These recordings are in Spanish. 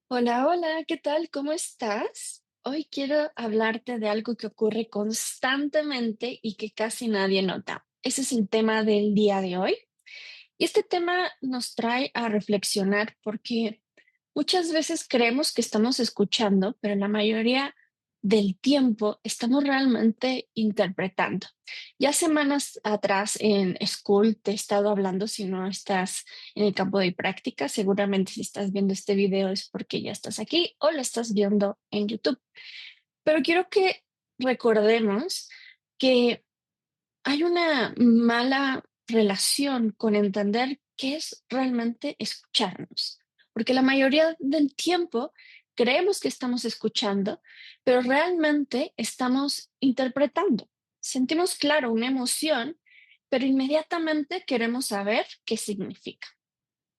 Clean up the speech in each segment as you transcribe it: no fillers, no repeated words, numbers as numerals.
Hola, hola, ¿qué tal? ¿Cómo estás? Hoy quiero hablarte de algo que ocurre constantemente y que casi nadie nota. Ese es el tema del día de hoy. Y este tema nos trae a reflexionar porque muchas veces creemos que estamos escuchando, pero la mayoría del tiempo estamos realmente interpretando. Ya semanas atrás en School te he estado hablando, si no estás en el campo de práctica, seguramente si estás viendo este video es porque ya estás aquí o lo estás viendo en YouTube. Pero quiero que recordemos que hay una mala relación con entender qué es realmente escucharnos, porque la mayoría del tiempo creemos que estamos escuchando, pero realmente estamos interpretando. Sentimos, claro, una emoción, pero inmediatamente queremos saber qué significa.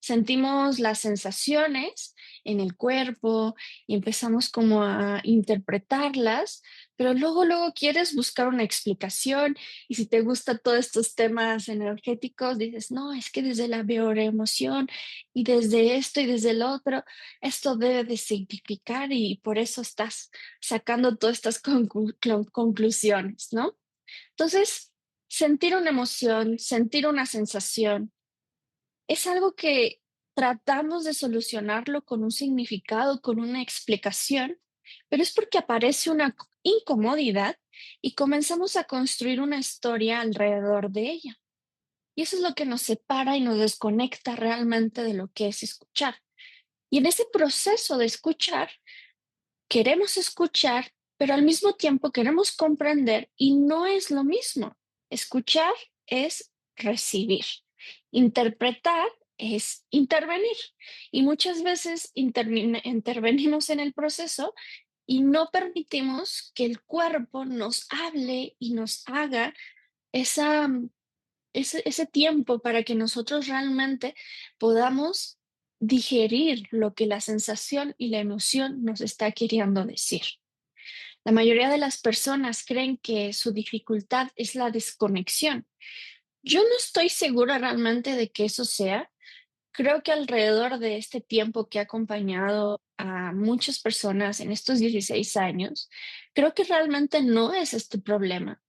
Sentimos las sensaciones en el cuerpo y empezamos como a interpretarlas, pero luego quieres buscar una explicación y si te gustan todos estos temas energéticos, dices, no, es que desde la bioemoción y desde esto y desde el otro, esto debe de significar y por eso estás sacando todas estas conclusiones, ¿no? Entonces, sentir una emoción, sentir una sensación es algo que tratamos de solucionarlo con un significado, con una explicación, pero es porque aparece una incomodidad y comenzamos a construir una historia alrededor de ella. Y eso es lo que nos separa y nos desconecta realmente de lo que es escuchar. Y en ese proceso de escuchar, queremos escuchar, pero al mismo tiempo queremos comprender y no es lo mismo. Escuchar es recibir. Interpretar es intervenir. Y muchas veces intervenimos en el proceso y no permitimos que el cuerpo nos hable y nos haga esa, ese tiempo para que nosotros realmente podamos digerir lo que la sensación y la emoción nos está queriendo decir. La mayoría de las personas creen que su dificultad es la desconexión. Yo no estoy segura realmente de que eso sea. Creo que alrededor de este tiempo que ha acompañado a muchas personas en estos 16 años, creo que realmente no es este problema.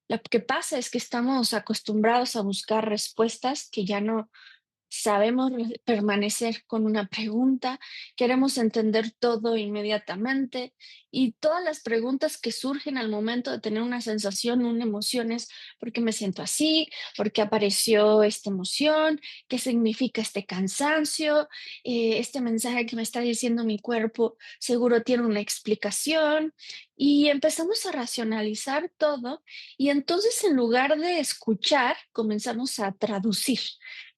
Lo que pasa es que estamos acostumbrados a buscar respuestas que ya no sabemos permanecer con una pregunta, queremos entender todo inmediatamente y todas las preguntas que surgen al momento de tener una sensación, una emoción es ¿por qué me siento así? ¿Por qué apareció esta emoción? ¿Qué significa este cansancio? Este mensaje que me está diciendo mi cuerpo seguro tiene una explicación y empezamos a racionalizar todo y entonces en lugar de escuchar comenzamos a traducir.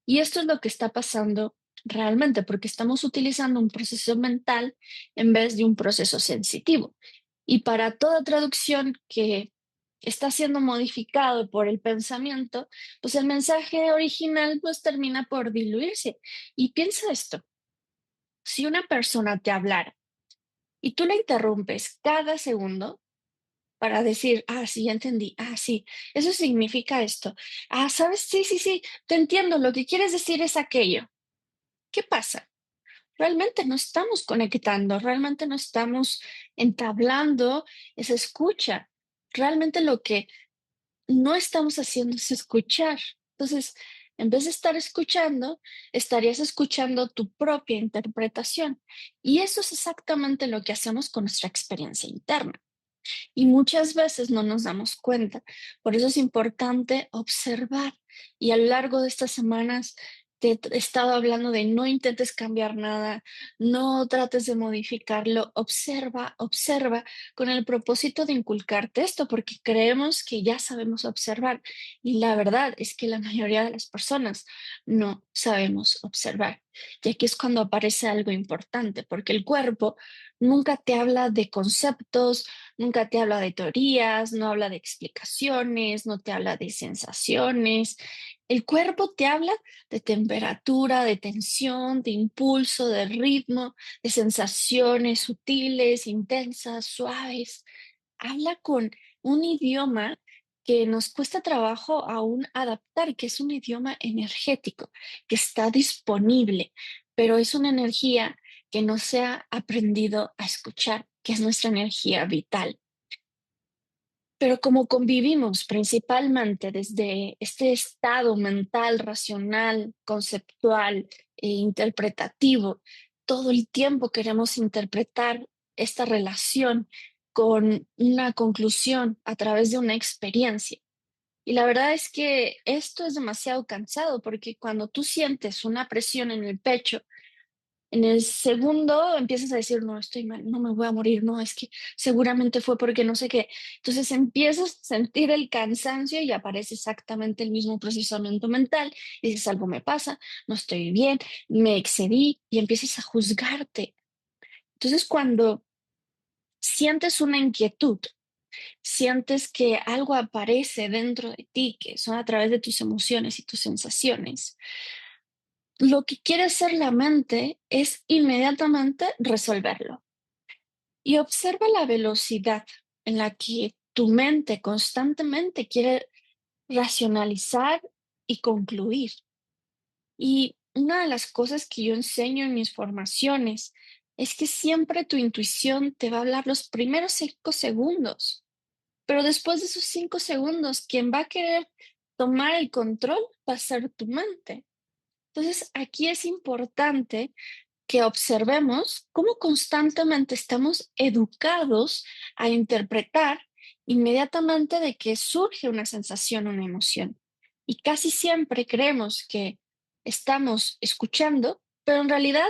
Y esto es lo que está pasando realmente, porque estamos utilizando un proceso mental en vez de un proceso sensitivo. Y para toda traducción que está siendo modificado por el pensamiento, pues el mensaje original pues termina por diluirse. Y piensa esto, si una persona te hablara y tú la interrumpes cada segundo para decir, ah, sí, ya entendí, ah, sí, eso significa esto, ah, sabes, sí, sí, sí, te entiendo, lo que quieres decir es aquello. ¿Qué pasa? Realmente no estamos conectando, realmente no estamos entablando esa escucha. Realmente lo que no estamos haciendo es escuchar. Entonces, en vez de estar escuchando, estarías escuchando tu propia interpretación. Y eso es exactamente lo que hacemos con nuestra experiencia interna. Y muchas veces no nos damos cuenta. Por eso es importante observar. Y a lo largo de estas semanas te he estado hablando de no intentes cambiar nada, no trates de modificarlo, observa, observa con el propósito de inculcarte esto, porque creemos que ya sabemos observar. Y la verdad es que la mayoría de las personas no sabemos observar. Y aquí es cuando aparece algo importante, porque el cuerpo nunca te habla de conceptos, nunca te habla de teorías, no habla de explicaciones, no te habla de sensaciones. El cuerpo te habla de temperatura, de tensión, de impulso, de ritmo, de sensaciones sutiles, intensas, suaves. Habla con un idioma que nos cuesta trabajo aún adaptar, que es un idioma energético, que está disponible, pero es una energía que no se ha aprendido a escuchar, que es nuestra energía vital. Pero como convivimos principalmente desde este estado mental, racional, conceptual e interpretativo, todo el tiempo queremos interpretar esta relación con una conclusión a través de una experiencia. Y la verdad es que esto es demasiado cansado porque cuando tú sientes una presión en el pecho, en el segundo empiezas a decir, no, estoy mal, no me voy a morir, no, es que seguramente fue porque no sé qué. Entonces empiezas a sentir el cansancio y aparece exactamente el mismo procesamiento mental. Y dices, algo me pasa, no estoy bien, me excedí y empiezas a juzgarte. Entonces cuando sientes una inquietud, sientes que algo aparece dentro de ti, que son a través de tus emociones y tus sensaciones, lo que quiere hacer la mente es inmediatamente resolverlo. Y observa la velocidad en la que tu mente constantemente quiere racionalizar y concluir. Y una de las cosas que yo enseño en mis formaciones es que siempre tu intuición te va a hablar los primeros 5 segundos, pero después de esos 5 segundos, quien va a querer tomar el control va a ser tu mente. Entonces, aquí es importante que observemos cómo constantemente estamos educados a interpretar inmediatamente de que surge una sensación, una emoción. Y casi siempre creemos que estamos escuchando, pero en realidad,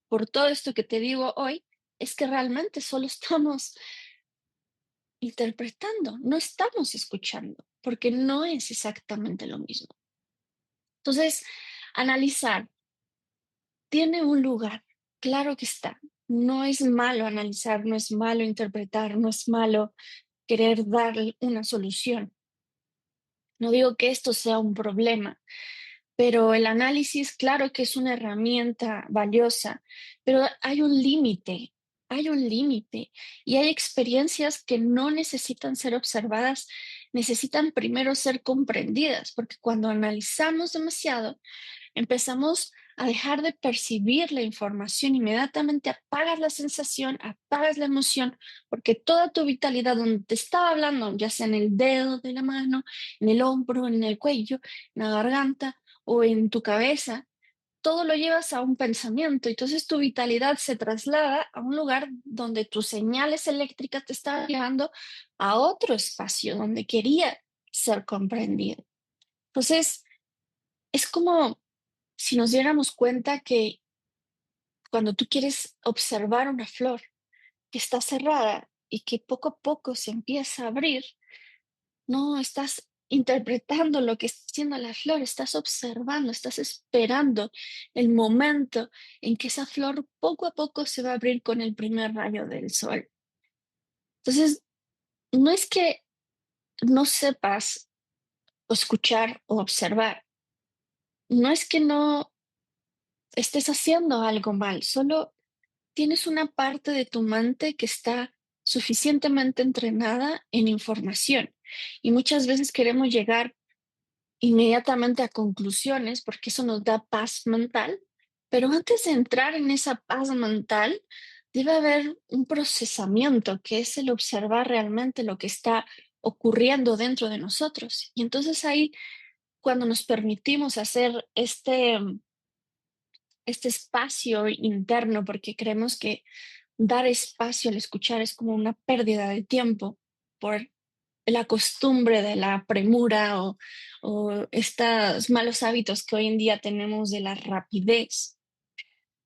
por todo esto que te digo hoy, es que realmente solo estamos interpretando, no estamos escuchando, porque no es exactamente lo mismo. Entonces, analizar tiene un lugar, claro que está. No es malo analizar, no es malo interpretar, no es malo querer darle una solución. No digo que esto sea un problema, pero el análisis, claro que es una herramienta valiosa, pero hay un límite y hay experiencias que no necesitan ser observadas, necesitan primero ser comprendidas, porque cuando analizamos demasiado, empezamos a dejar de percibir la información, inmediatamente apagas la sensación, apagas la emoción, porque toda tu vitalidad donde te estaba hablando, ya sea en el dedo de la mano, en el hombro, en el cuello, en la garganta o en tu cabeza, todo lo llevas a un pensamiento. Entonces tu vitalidad se traslada a un lugar donde tus señales eléctricas te estaban llevando a otro espacio donde quería ser comprendido. Entonces, es como si nos diéramos cuenta que cuando tú quieres observar una flor que está cerrada y que poco a poco se empieza a abrir, no estás interpretando lo que está haciendo la flor, estás observando, estás esperando el momento en que esa flor poco a poco se va a abrir con el primer rayo del sol. Entonces, no es que no sepas escuchar o observar, no es que no estés haciendo algo mal, solo tienes una parte de tu mente que está suficientemente entrenada en información y muchas veces queremos llegar inmediatamente a conclusiones porque eso nos da paz mental, pero antes de entrar en esa paz mental debe haber un procesamiento que es el observar realmente lo que está ocurriendo dentro de nosotros. Y entonces ahí, cuando nos permitimos hacer este espacio interno, porque creemos que dar espacio al escuchar es como una pérdida de tiempo por la costumbre de la premura o estos malos hábitos que hoy en día tenemos de la rapidez.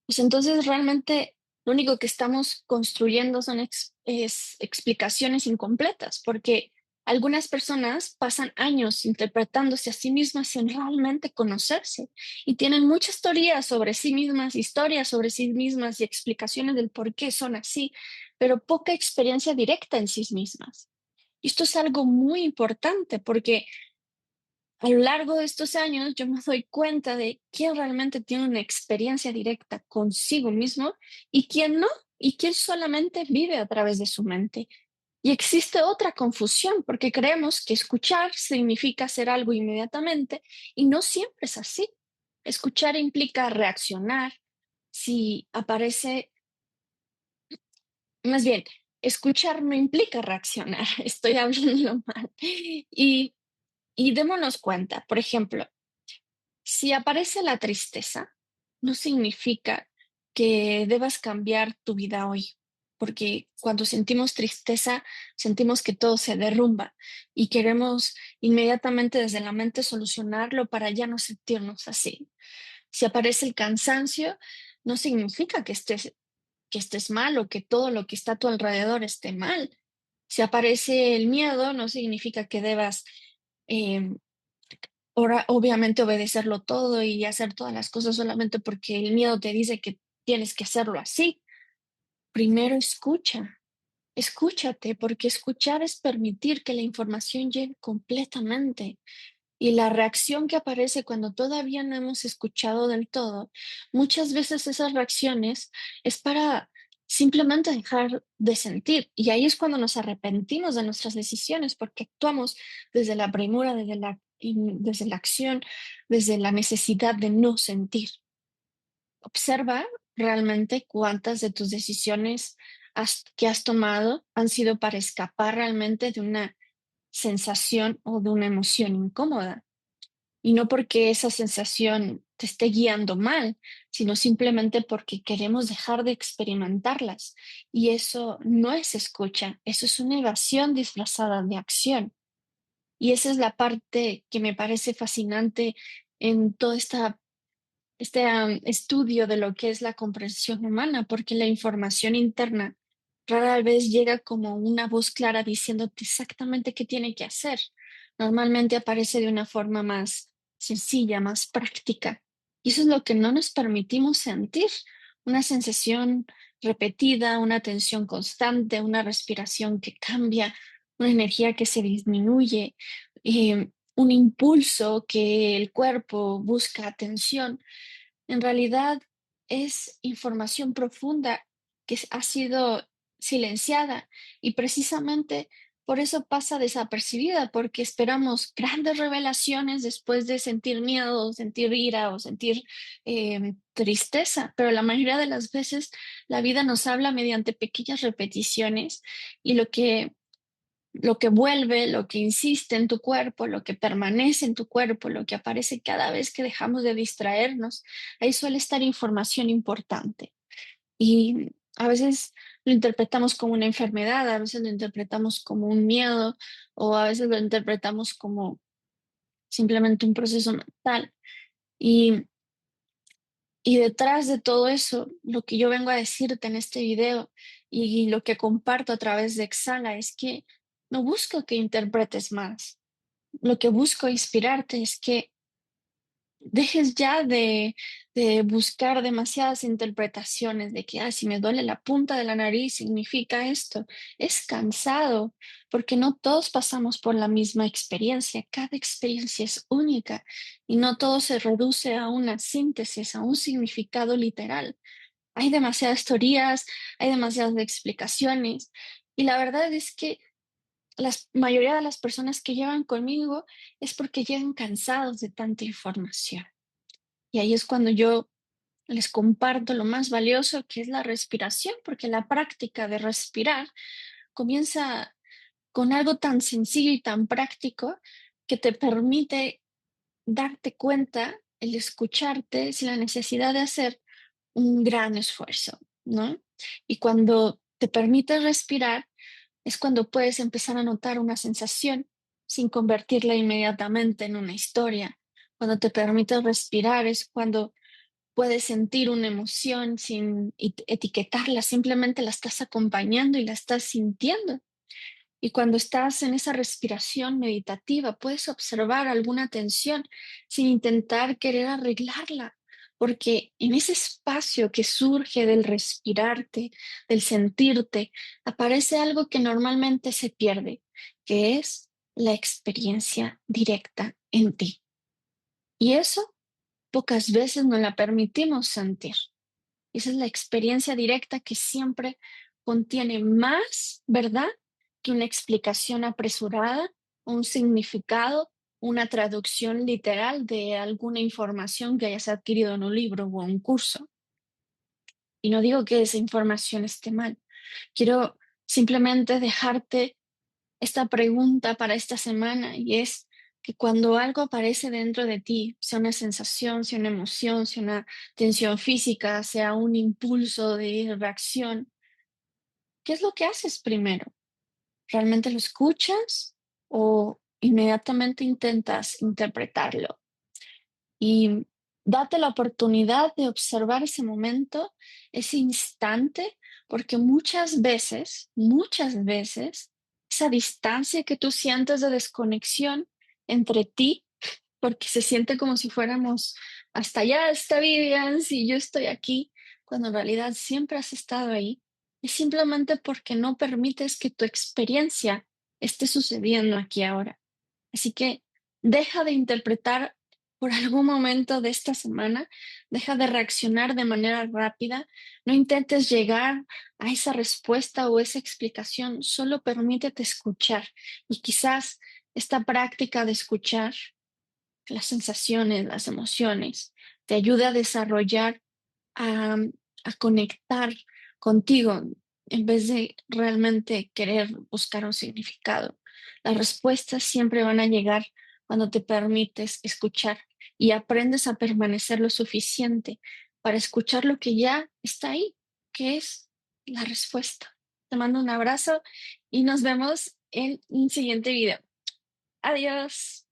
Pues entonces realmente lo único que estamos construyendo son explicaciones incompletas, porque algunas personas pasan años interpretándose a sí mismas sin realmente conocerse y tienen muchas teorías sobre sí mismas, historias sobre sí mismas y explicaciones del por qué son así, pero poca experiencia directa en sí mismas. Y esto es algo muy importante porque a lo largo de estos años yo me doy cuenta de quién realmente tiene una experiencia directa consigo mismo y quién no, y quién solamente vive a través de su mente. Y existe otra confusión porque creemos que escuchar significa hacer algo inmediatamente y no siempre es así. Escuchar implica reaccionar. Si aparece más bien, escuchar no implica reaccionar, estoy hablando mal. Y démonos cuenta, por ejemplo, si aparece la tristeza, no significa que debas cambiar tu vida hoy, porque cuando sentimos tristeza, sentimos que todo se derrumba y queremos inmediatamente desde la mente solucionarlo para ya no sentirnos así. Si aparece el cansancio, no significa que estés mal o que todo lo que está a tu alrededor esté mal. Si aparece el miedo, no significa que debas em, obviamente obedecerlo todo y hacer todas las cosas solamente porque el miedo te dice que tienes que hacerlo así. Primero escucha, escúchate, porque escuchar es permitir que la información llegue completamente. Y la reacción que aparece cuando todavía no hemos escuchado del todo, muchas veces esas reacciones es para simplemente dejar de sentir. Y ahí es cuando nos arrepentimos de nuestras decisiones, porque actuamos desde la premura, desde la acción, desde la necesidad de no sentir. Observa realmente cuántas de tus decisiones que has tomado han sido para escapar realmente de una sensación o de una emoción incómoda. Y no porque esa sensación te esté guiando mal, sino simplemente porque queremos dejar de experimentarlas. Y eso no es escucha, eso es una evasión disfrazada de acción. Y esa es la parte que me parece fascinante en todo estudio de lo que es la comprensión humana, porque la información interna rara vez llega como una voz clara diciéndote exactamente qué tiene que hacer. Normalmente aparece de una forma más sencilla, más práctica. Y eso es lo que no nos permitimos sentir, una sensación repetida, una tensión constante, una respiración que cambia, una energía que se disminuye, un impulso que el cuerpo busca atención. En realidad es información profunda que ha sido silenciada y precisamente por eso pasa desapercibida, porque esperamos grandes revelaciones después de sentir miedo, o sentir ira o sentir tristeza, pero la mayoría de las veces la vida nos habla mediante pequeñas repeticiones y lo que vuelve, lo que insiste en tu cuerpo, lo que permanece en tu cuerpo, lo que aparece cada vez que dejamos de distraernos, ahí suele estar información importante. Y a veces lo interpretamos como una enfermedad, a veces lo interpretamos como un miedo o a veces lo interpretamos como simplemente un proceso mental. Y, y detrás de todo eso, lo que yo vengo a decirte en este video y lo que comparto a través de Exhala es que no busco que interpretes más. Lo que busco inspirarte es que dejes ya de buscar demasiadas interpretaciones de que, si me duele la punta de la nariz significa esto. Es cansado porque no todos pasamos por la misma experiencia. Cada experiencia es única y no todo se reduce a una síntesis, a un significado literal. Hay demasiadas teorías, hay demasiadas explicaciones y la verdad es que la mayoría de las personas que llevan conmigo es porque llegan cansados de tanta información. Y ahí es cuando yo les comparto lo más valioso que es la respiración, porque la práctica de respirar comienza con algo tan sencillo y tan práctico que te permite darte cuenta, el escucharte sin la necesidad de hacer un gran esfuerzo, ¿no? Y cuando te permites respirar, es cuando puedes empezar a notar una sensación sin convertirla inmediatamente en una historia. Cuando te permites respirar es cuando puedes sentir una emoción sin etiquetarla, simplemente la estás acompañando y la estás sintiendo. Y cuando estás en esa respiración meditativa, puedes observar alguna tensión sin intentar querer arreglarla, porque en ese espacio que surge del respirarte, del sentirte, aparece algo que normalmente se pierde, que es la experiencia directa en ti. Y eso pocas veces nos la permitimos sentir. Esa es la experiencia directa que siempre contiene más verdad que una explicación apresurada, un significado, una traducción literal de alguna información que hayas adquirido en un libro o un curso. Y no digo que esa información esté mal, Quiero simplemente dejarte esta pregunta para esta semana y es que cuando algo aparece dentro de ti, sea una sensación, sea una emoción, sea una tensión física, sea un impulso de reacción, ¿qué es lo que haces primero? ¿Realmente lo escuchas o inmediatamente intentas interpretarlo? Y date la oportunidad de observar ese momento, ese instante, porque muchas veces, esa distancia que tú sientes de desconexión entre ti, porque se siente como si fuéramos hasta allá está Vivian, si yo estoy aquí, cuando en realidad siempre has estado ahí, es simplemente porque no permites que tu experiencia esté sucediendo aquí ahora. Así que deja de interpretar por algún momento de esta semana, deja de reaccionar de manera rápida, no intentes llegar a esa respuesta o esa explicación, solo permítete escuchar. Y quizás esta práctica de escuchar las sensaciones, las emociones, te ayude a desarrollar, a, a conectar contigo en vez de realmente querer buscar un significado. Las respuestas siempre van a llegar cuando te permites escuchar y aprendes a permanecer lo suficiente para escuchar lo que ya está ahí, que es la respuesta. Te mando un abrazo y nos vemos en un siguiente video. Adiós.